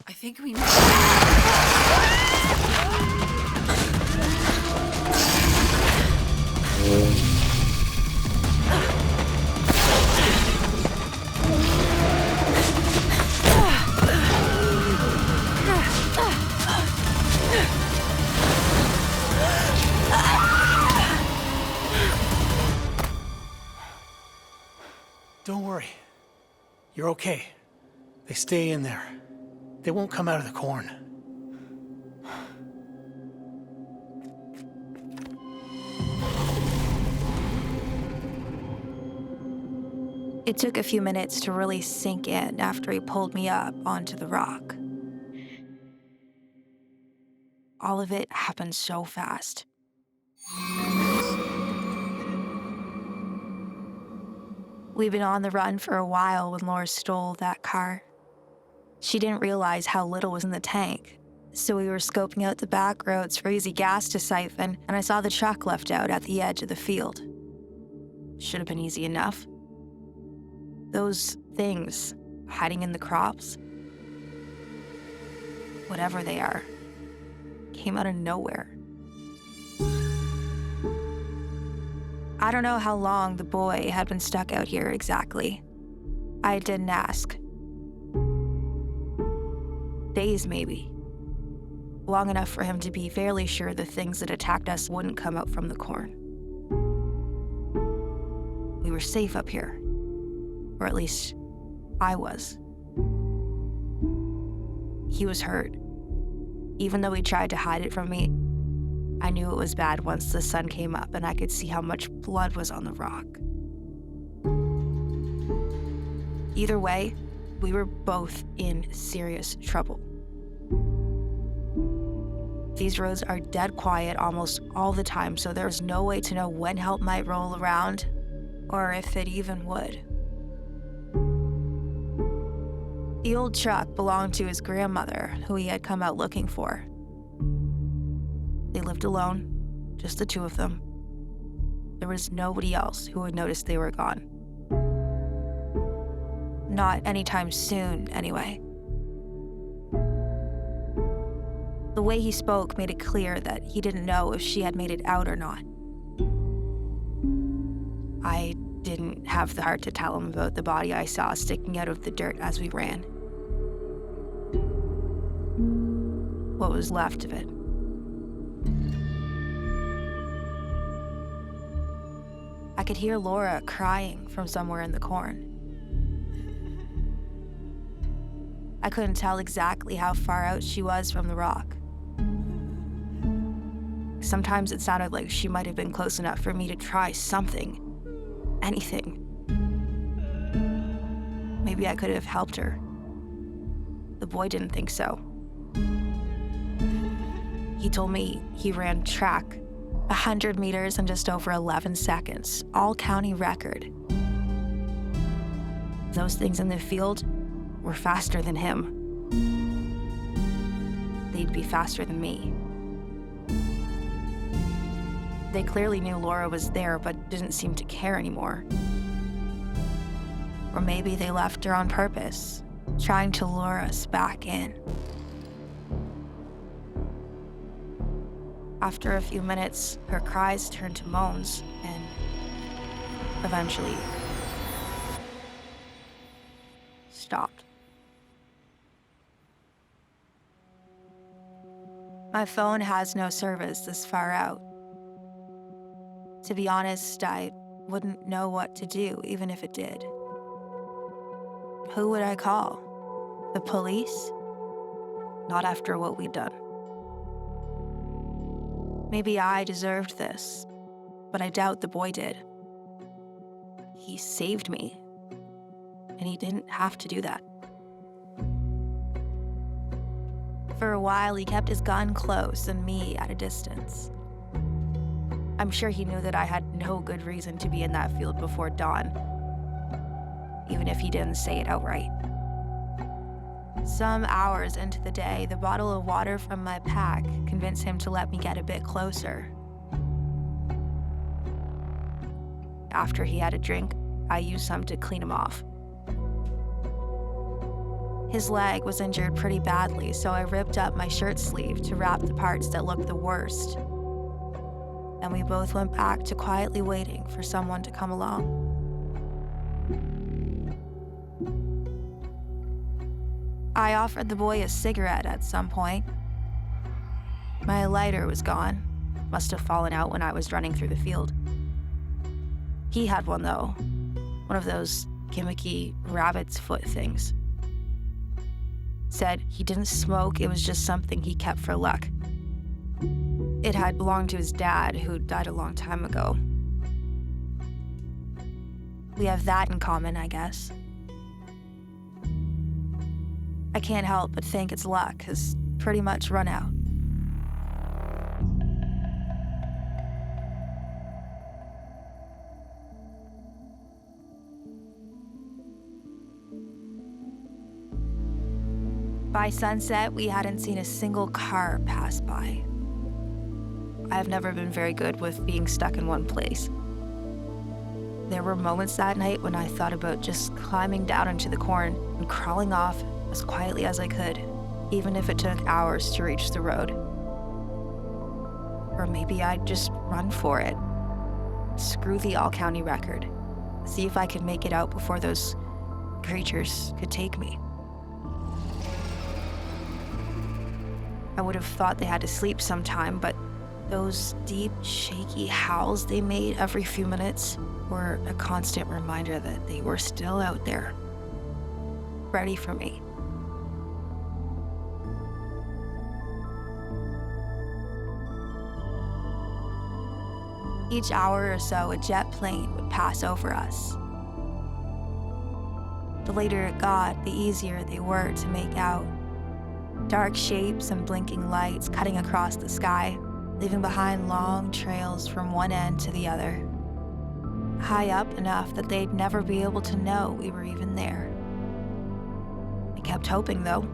I think we must... Don't worry. You're okay. They stay in there. They won't come out of the corn. It took a few minutes to really sink in after he pulled me up onto the rock. All of it happened so fast. We'd been on the run for a while when Laura stole that car. She didn't realize how little was in the tank, so we were scoping out the back roads for easy gas to siphon, and I saw the truck left out at the edge of the field. Should have been easy enough. Those things hiding in the crops, whatever they are, came out of nowhere. I don't know how long the boy had been stuck out here exactly. I didn't ask. Days, maybe. Long enough for him to be fairly sure the things that attacked us wouldn't come out from the corn. We were safe up here. Or at least, I was. He was hurt. Even though he tried to hide it from me, I knew it was bad once the sun came up and I could see how much blood was on the rock. Either way, we were both in serious trouble. These roads are dead quiet almost all the time, so there's no way to know when help might roll around, or if it even would. The old truck belonged to his grandmother, who he had come out looking for. They lived alone, just the two of them. There was nobody else who would notice they were gone. Not anytime soon, anyway. The way he spoke made it clear that he didn't know if she had made it out or not. I didn't have the heart to tell him about the body I saw sticking out of the dirt as we ran. What was left of it. I could hear Laura crying from somewhere in the corn. I couldn't tell exactly how far out she was from the rock. Sometimes it sounded like she might have been close enough for me to try something. Anything. Maybe I could have helped her. The boy didn't think so. He told me he ran track 100 meters in just over 11 seconds, all county record. Those things in the field were faster than him. They'd be faster than me. They clearly knew Laura was there, but didn't seem to care anymore. Or maybe they left her on purpose, trying to lure us back in. After a few minutes, her cries turned to moans, and eventually stopped. My phone has no service this far out. To be honest, I wouldn't know what to do, even if it did. Who would I call? The police? Not after what we'd done. Maybe I deserved this, but I doubt the boy did. He saved me, and he didn't have to do that. For a while, he kept his gun close and me at a distance. I'm sure he knew that I had no good reason to be in that field before dawn, even if he didn't say it outright. Some hours into the day, the bottle of water from my pack convinced him to let me get a bit closer. After he had a drink, I used some to clean him off. His leg was injured pretty badly, so I ripped up my shirt sleeve to wrap the parts that looked the worst. And we both went back to quietly waiting for someone to come along. I offered the boy a cigarette at some point. My lighter was gone. Must have fallen out when I was running through the field. He had one though, one of those gimmicky rabbit's foot things. Said he didn't smoke, it was just something he kept for luck. It had belonged to his dad, who died a long time ago. We have that in common, I guess. I can't help but think it's luck, 'cause pretty much run out. By sunset, we hadn't seen a single car pass by. I've never been very good with being stuck in one place. There were moments that night when I thought about just climbing down into the corn and crawling off as quietly as I could, even if it took hours to reach the road. Or maybe I'd just run for it. Screw the all-county record. See if I could make it out before those creatures could take me. I would have thought they had to sleep sometime, but those deep, shaky howls they made every few minutes were a constant reminder that they were still out there, ready for me. Each hour or so, a jet plane would pass over us. The later it got, the easier they were to make out. Dark shapes and blinking lights cutting across the sky, leaving behind long trails from one end to the other. High up enough that they'd never be able to know we were even there. I kept hoping, though.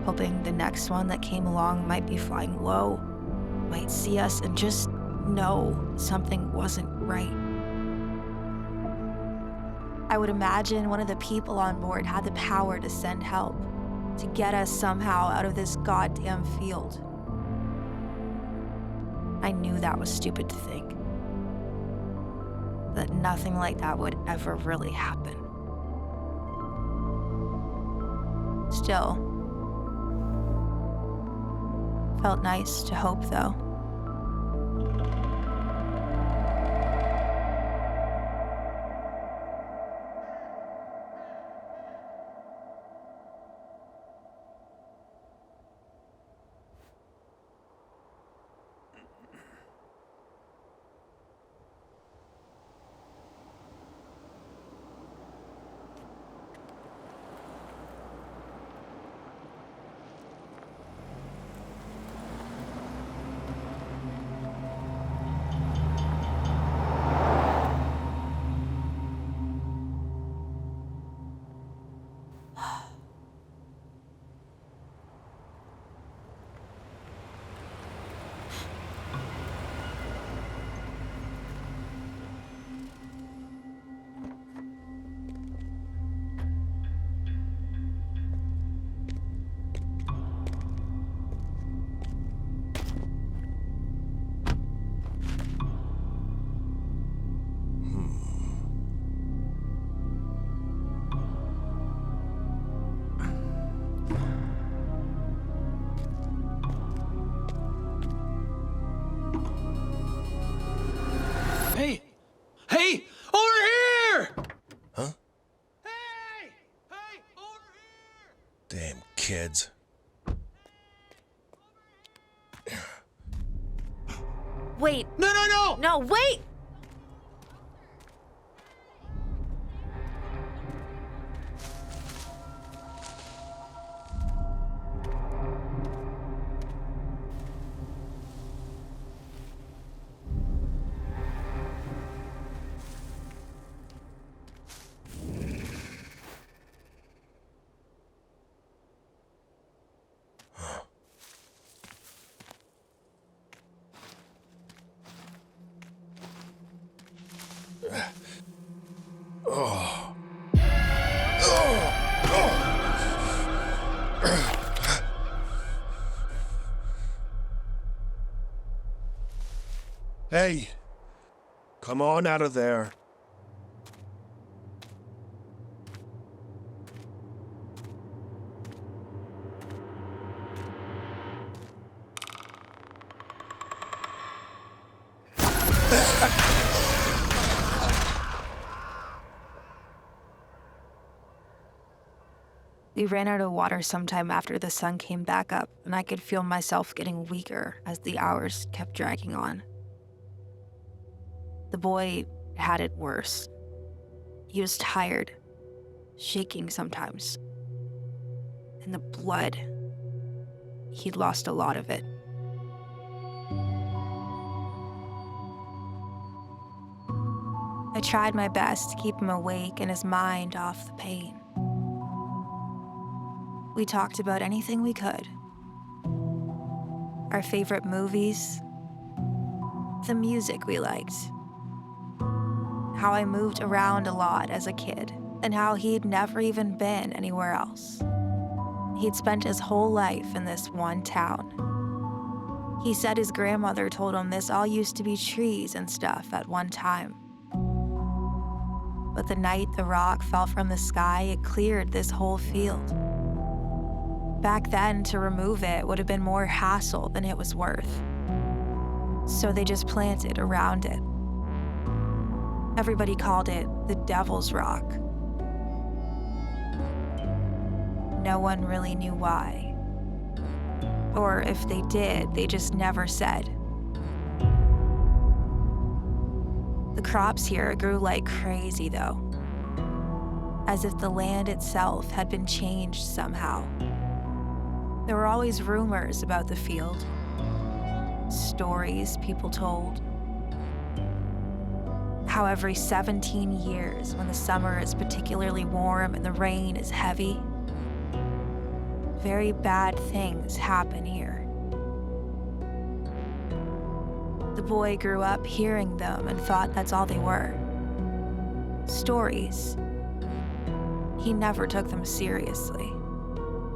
Hoping the next one that came along might be flying low, might see us and just know something wasn't right. I would imagine one of the people on board had the power to send help, to get us somehow out of this goddamn field. I knew that was stupid to think. That nothing like that would ever really happen. Still, felt nice to hope, though. Hey! Over here! Huh? Hey! Hey! Over here! Damn kids. Wait. No! No, wait! Hey, come on out of there. We ran out of water sometime after the sun came back up, and I could feel myself getting weaker as the hours kept dragging on. The boy had it worse. He was tired, shaking sometimes. And the blood, he'd lost a lot of it. I tried my best to keep him awake and his mind off the pain. We talked about anything we could. Our favorite movies, the music we liked, how I moved around a lot as a kid, and how he'd never even been anywhere else. He'd spent his whole life in this one town. He said his grandmother told him this all used to be trees and stuff at one time. But the night the rock fell from the sky, it cleared this whole field. Back then, to remove it would have been more hassle than it was worth. So they just planted around it. Everybody called it the Devil's Rock. No one really knew why. Or if they did, they just never said. The crops here grew like crazy, though, as if the land itself had been changed somehow. There were always rumors about the field, stories people told. How every 17 years, when the summer is particularly warm and the rain is heavy, very bad things happen here. The boy grew up hearing them and thought that's all they were. Stories. He never took them seriously.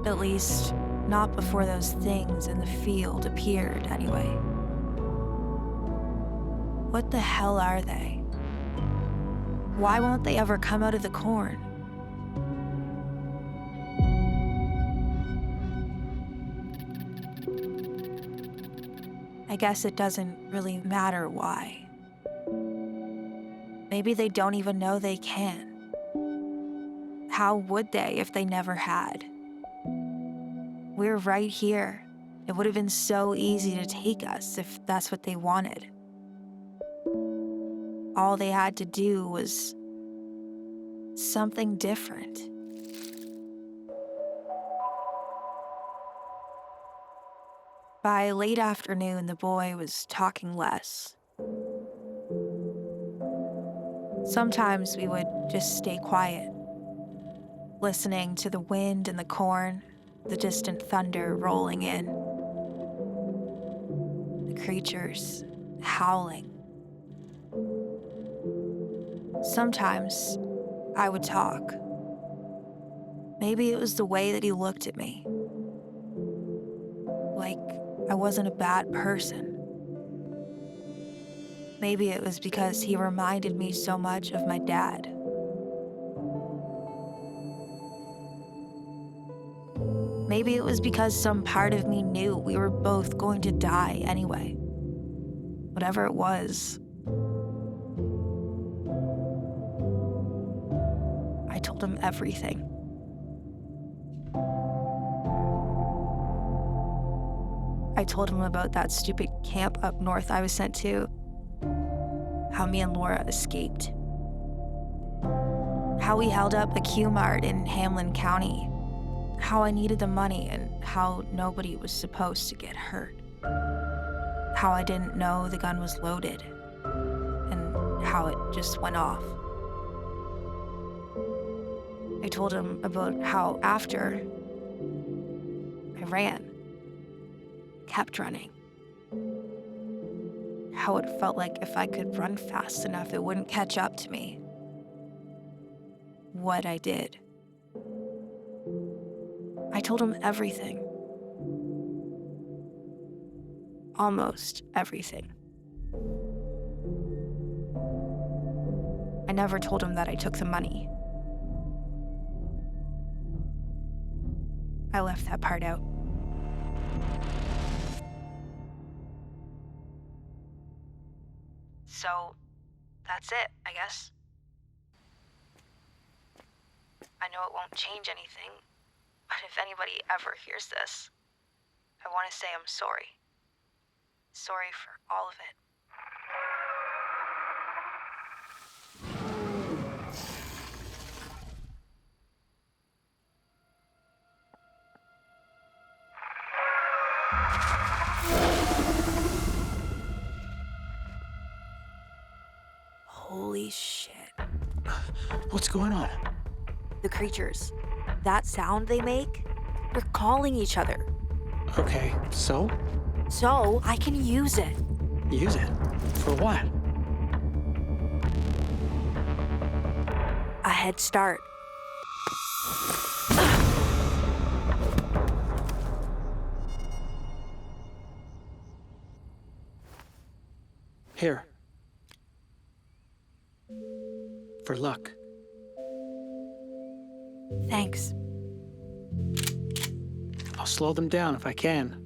At least, not before those things in the field appeared, anyway. What the hell are they? Why won't they ever come out of the corn? I guess it doesn't really matter why. Maybe they don't even know they can. How would they if they never had? We're right here. It would have been so easy to take us if that's what they wanted. All they had to do was something different. By late afternoon, the boy was talking less. Sometimes we would just stay quiet, listening to the wind in the corn, the distant thunder rolling in, the creatures howling. Sometimes I would talk. Maybe it was the way that he looked at me, like I wasn't a bad person. Maybe it was because he reminded me so much of my dad. Maybe it was because some part of me knew we were both going to die anyway. Whatever it was. I told him everything. I told him about that stupid camp up north I was sent to. How me and Laura escaped. How we held up a Q-Mart in Hamlin County. How I needed the money and how nobody was supposed to get hurt. How I didn't know the gun was loaded and how it just went off. I told him about how after I ran, kept running. How it felt like if I could run fast enough, it wouldn't catch up to me. What I did. I told him everything. Almost everything. I never told him that I took the money. I left that part out. So, that's it, I guess. I know it won't change anything, but if anybody ever hears this, I want to say I'm sorry. Sorry for all of it. Holy shit. What's going on? The creatures. That sound they make, they're calling each other. Okay, so? So I can use it. Use it? For what? A head start. Here. For luck. Thanks. I'll slow them down if I can.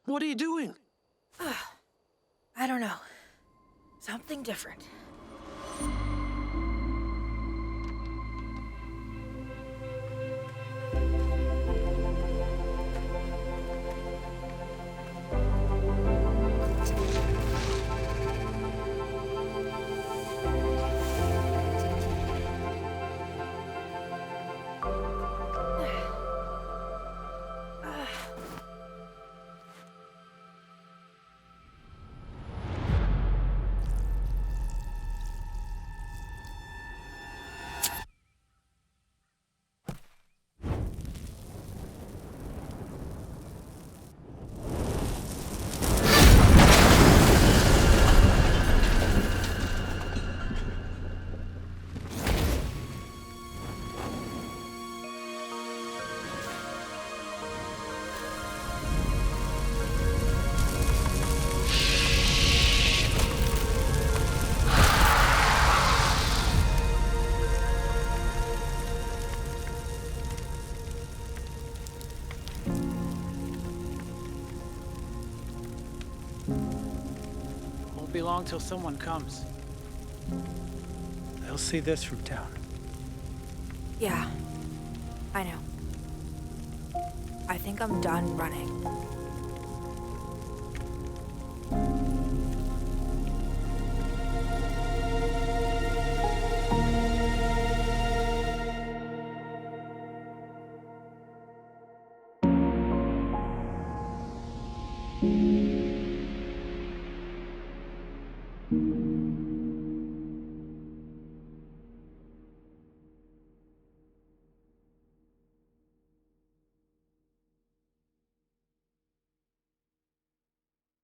What are you doing? I don't know. Something different. be long till someone comes. They'll see this from town. Yeah, I know. I think I'm done running.